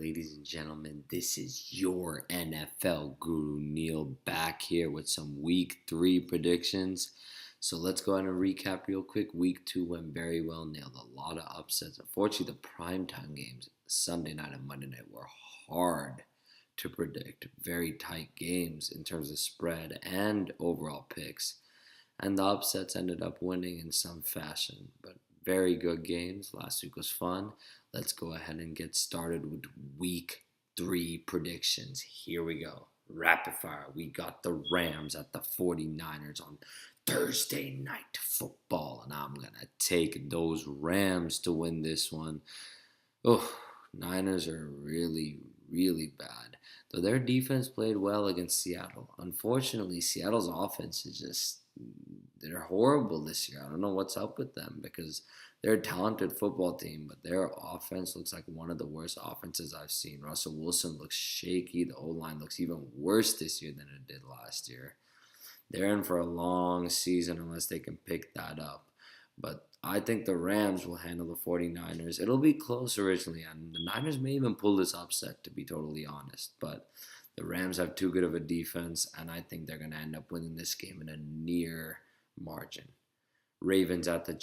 ladies and gentlemen. This is your NFL guru, Neal, back here with some Week 3 predictions. So let's go ahead and recap real quick. Week 2 went very well, nailed a lot of upsets. Unfortunately, the primetime games, Sunday night and Monday night, were hard to predict. Very tight games in terms of spread and overall picks. And the upsets ended up winning in some fashion, but very good games. Last week was fun. Let's go ahead and get started with Week 3 predictions. Here we go. Rapid fire. We got the Rams at the 49ers on Thursday Night Football, and I'm going to take those Rams to win this one. Oh, Niners are really, really bad. Though their defense played well against Seattle. Unfortunately, Seattle's offense is just, they're horrible this year. I don't know what's up with them because they're a talented football team, but their offense looks like one of the worst offenses I've seen. Russell Wilson looks shaky. The O-line looks even worse this year than it did last year. They're in for a long season unless they can pick that up. But I think the Rams will handle the 49ers. It'll be close originally, and the Niners may even pull this upset, to be totally honest. But the Rams have too good of a defense, and I think they're going to end up winning this game in a near margin. Ravens at the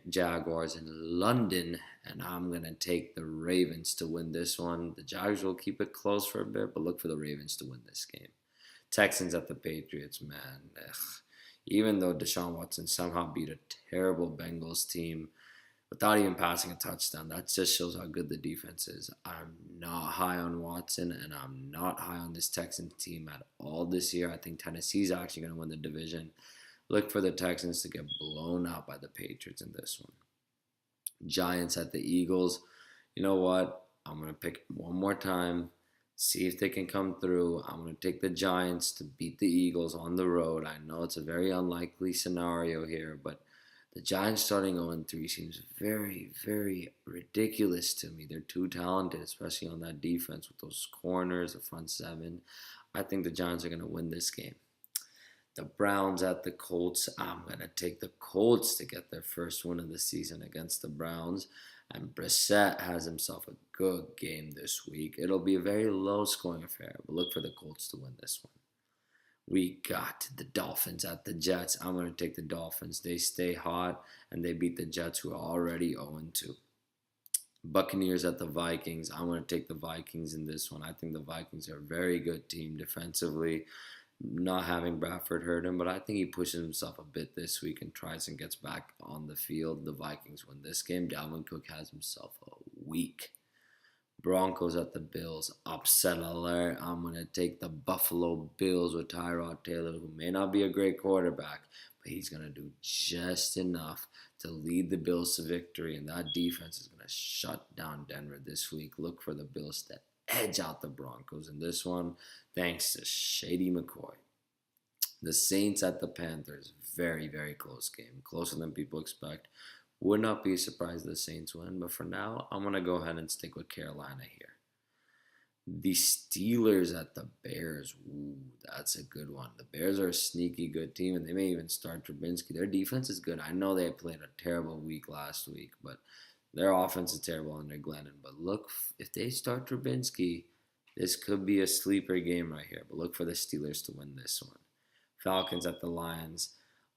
Jaguars in London, and I'm going to take the Ravens to win this one. The Jags will keep it close for a bit, but look for the Ravens to win this game. Texans at the Patriots, man. Even though Deshaun Watson somehow beat a terrible Bengals team without even passing a touchdown, that just shows how good the defense is. I'm not high on Watson, and I'm not high on this Texans team at all this year. I think Tennessee's actually going to win the division. Look for the Texans to get blown out by the Patriots in this one. Giants at the Eagles. You know what? I'm going to pick one more time. See if they can come through. I'm going to take the Giants to beat the Eagles on the road. I know it's a very unlikely scenario here, but the Giants starting 0-3 seems very, very ridiculous to me. They're too talented, especially on that defense with those corners, the front seven. I think the Giants are going to win this game. The Browns at the Colts. I'm going to take the Colts to get their first win of the season against the Browns. And Brate has himself a good game this week. It'll be a very low-scoring affair, but look for the Colts to win this one. We got the Dolphins at the Jets. I'm going to take the Dolphins. They stay hot, and they beat the Jets, who are already 0-2. Buccaneers at the Vikings. I'm going to take the Vikings in this one. I think the Vikings are a very good team defensively. Not having Bradford hurt him, but I think he pushes himself a bit this week and tries and gets back on the field. The Vikings win this game. Dalvin Cook has himself a week. Broncos at the Bills. Upset alert. I'm going to take the Buffalo Bills with Tyrod Taylor, who may not be a great quarterback, but he's going to do just enough to lead the Bills to victory, and that defense is going to shut down Denver this week. Look for the Bills to edge out the Broncos in this one, thanks to Shady McCoy. The Saints at the Panthers, very, very close game, closer than people expect. Would not be surprised if the Saints win, but for now, I'm going to go ahead and stick with Carolina here. The Steelers at the Bears, ooh, that's a good one. The Bears are a sneaky good team, and they may even start Trubinsky. Their defense is good. I know they played a terrible week last week, but their offense is terrible under Glennon. But look, if they start Trubinsky, this could be a sleeper game right here. But look for the Steelers to win this one. Falcons at the Lions.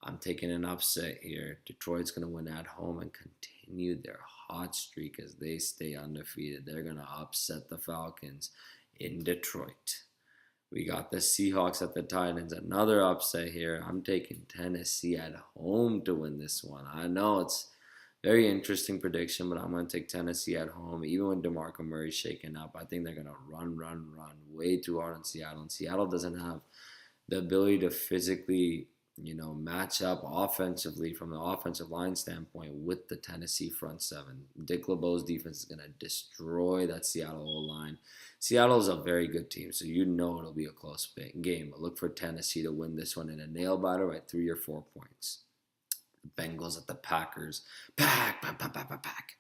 I'm taking an upset here. Detroit's going to win at home and continue their hot streak as they stay undefeated. They're going to upset the Falcons in Detroit. We got the Seahawks at the Titans. Another upset here. I'm taking Tennessee at home to win this one. I know it's very interesting prediction, but I'm going to take Tennessee at home. Even when Demarco Murray's shaken up, I think they're going to run way too hard on Seattle. And Seattle doesn't have the ability to physically, match up offensively from the offensive line standpoint with the Tennessee front seven. Dick LeBeau's defense is going to destroy that Seattle O-line. Seattle is a very good team, so it'll be a close game. But look for Tennessee to win this one in a nail-biter by 3 or 4 points. Bengals at the Packers. Pack.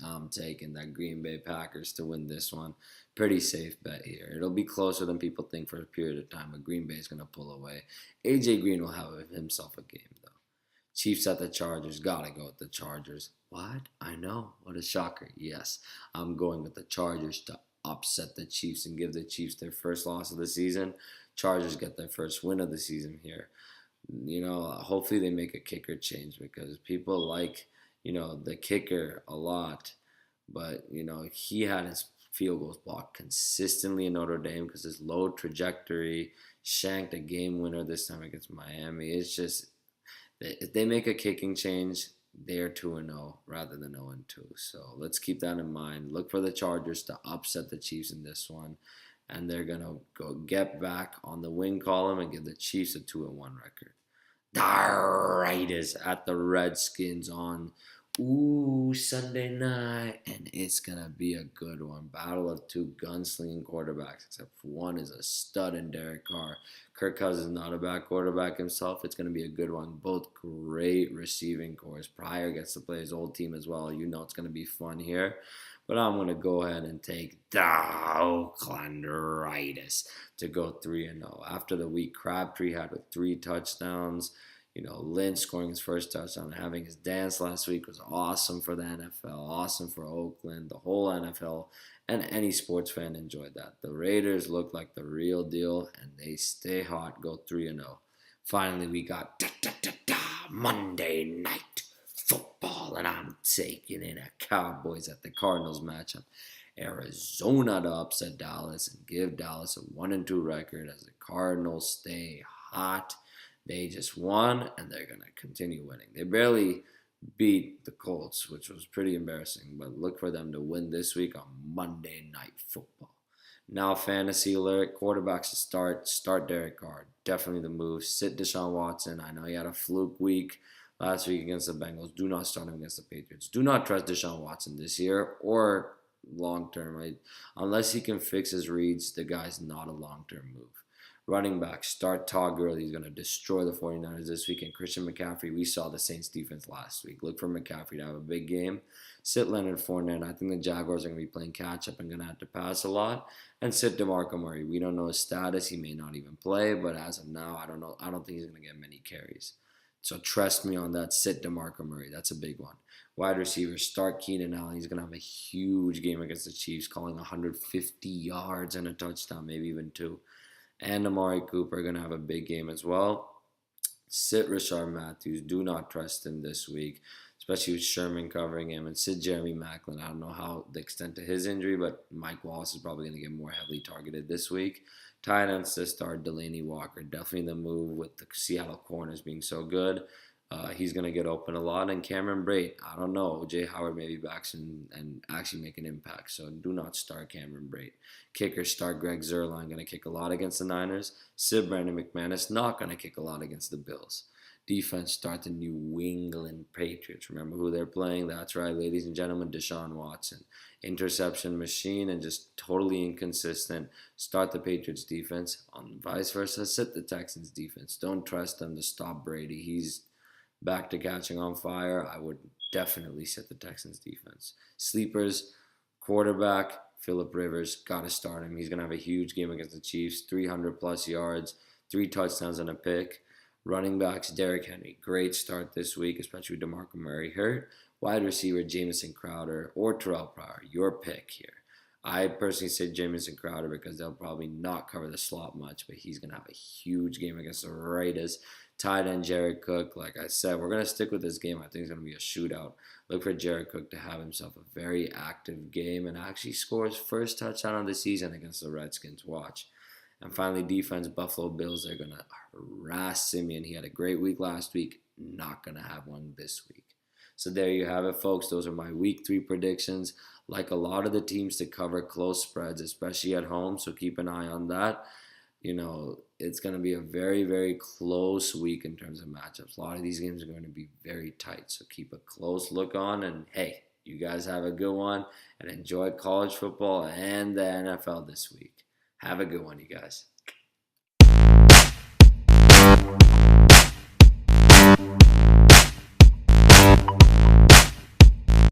I'm taking that Green Bay Packers to win this one. Pretty safe bet here. It'll be closer than people think for a period of time, but Green Bay is going to pull away. AJ Green will have himself a game, though. Chiefs at the Chargers. Gotta go with the Chargers. What? I know. What a shocker. Yes, I'm going with the Chargers to upset the Chiefs and give the Chiefs their first loss of the season. Chargers get their first win of the season here. Hopefully they make a kicker change because people like, the kicker a lot. But, he had his field goals blocked consistently in Notre Dame because his low trajectory shanked a game winner this time against Miami. It's just, if they make a kicking change, they're 2-0 rather than 0-2. So let's keep that in mind. Look for the Chargers to upset the Chiefs in this one. And they're going to go get back on the win column and give the Chiefs a 2-1 record. Raiders at the Redskins on Sunday night, and it's gonna be a good one. Battle of two gunslinging quarterbacks, except for one is a stud in Derrick Carr. Kirk Cousins is not a bad quarterback himself. It's gonna be a good one. Both great receiving cores. Pryor gets to play his old team as well. It's gonna be fun here. But I'm going to go ahead and take the Oakland Raiders to go 3-0. After the week Crabtree had with 3 touchdowns, Lynch scoring his first touchdown and having his dance last week was awesome for the NFL, awesome for Oakland. The whole NFL and any sports fan enjoyed that. The Raiders look like the real deal, and they stay hot, go 3-0. Finally, we got Monday night football, and I'm taking in a Cowboys at the Cardinals matchup. Arizona to upset Dallas and give Dallas a 1-2 record as the Cardinals stay hot. They just won, and they're going to continue winning. They barely beat the Colts, which was pretty embarrassing, but look for them to win this week on Monday Night Football. Now, fantasy alert, quarterbacks to start Derrick Carr. Definitely the move. Sit Deshaun Watson. I know he had a fluke week last week against the Bengals. Do not start him against the Patriots. Do not trust Deshaun Watson this year or long-term. Right? Unless he can fix his reads, the guy's not a long-term move. Running back, start Todd Gurley. He's going to destroy the 49ers this week. And Christian McCaffrey, we saw the Saints defense last week. Look for McCaffrey to have a big game. Sit Leonard, Fournette. I think the Jaguars are going to be playing catch-up and going to have to pass a lot. And sit Demarco Murray. We don't know his status. He may not even play. But as of now, I don't know. I don't think he's going to get many carries. So trust me on that. Sit Demarco Murray. That's a big one. Wide receiver, start Keenan Allen. He's going to have a huge game against the Chiefs, calling 150 yards and a touchdown, maybe even 2. And Amari Cooper are going to have a big game as well. Sit Rishard Matthews. Do not trust him this week, especially with Sherman covering him. And sit Jeremy Maclin. I don't know how the extent to his injury, but Mike Wallace is probably going to get more heavily targeted this week. Tight ends to start Delanie Walker. Definitely the move with the Seattle corners being so good. He's going to get open a lot. And Cameron Brate, I don't know. O.J. Howard may be back soon and actually make an impact. So do not start Cameron Brate. Kicker, start Greg Zurlein. Going to kick a lot against the Niners. Sid Brandon McManus, not going to kick a lot against the Bills. Defense, start the New England Patriots. Remember who they're playing? That's right, ladies and gentlemen, Deshaun Watson. Interception machine and just totally inconsistent. Start the Patriots defense. On vice versa, sit the Texans defense. Don't trust them to stop Brady. He's back to catching on fire. I would definitely sit the Texans defense. Sleepers, quarterback, Phillip Rivers, got to start him. He's going to have a huge game against the Chiefs, 300-plus yards, 3 touchdowns and a pick. Running backs, Derrick Henry, great start this week, especially with Demarco Murray hurt. Wide receiver, Jamison Crowder or Terrell Pryor, your pick here. I personally say Jamison Crowder because they'll probably not cover the slot much, but he's going to have a huge game against the Raiders. Tight end Jared Cook, like I said, we're going to stick with this game. I think it's going to be a shootout. Look for Jared Cook to have himself a very active game and actually score his first touchdown of the season against the Redskins. Watch. And finally, defense, Buffalo Bills, they're going to harass Simeon. He had a great week last week. Not going to have one this week. So there you have it, folks. Those are my Week 3 predictions. Like a lot of the teams to cover close spreads, especially at home, so keep an eye on that. It's going to be a very, very close week in terms of matchups. A lot of these games are going to be very tight, so keep a close look on. And, hey, you guys have a good one and enjoy college football and the NFL this week. Have a good one, you guys.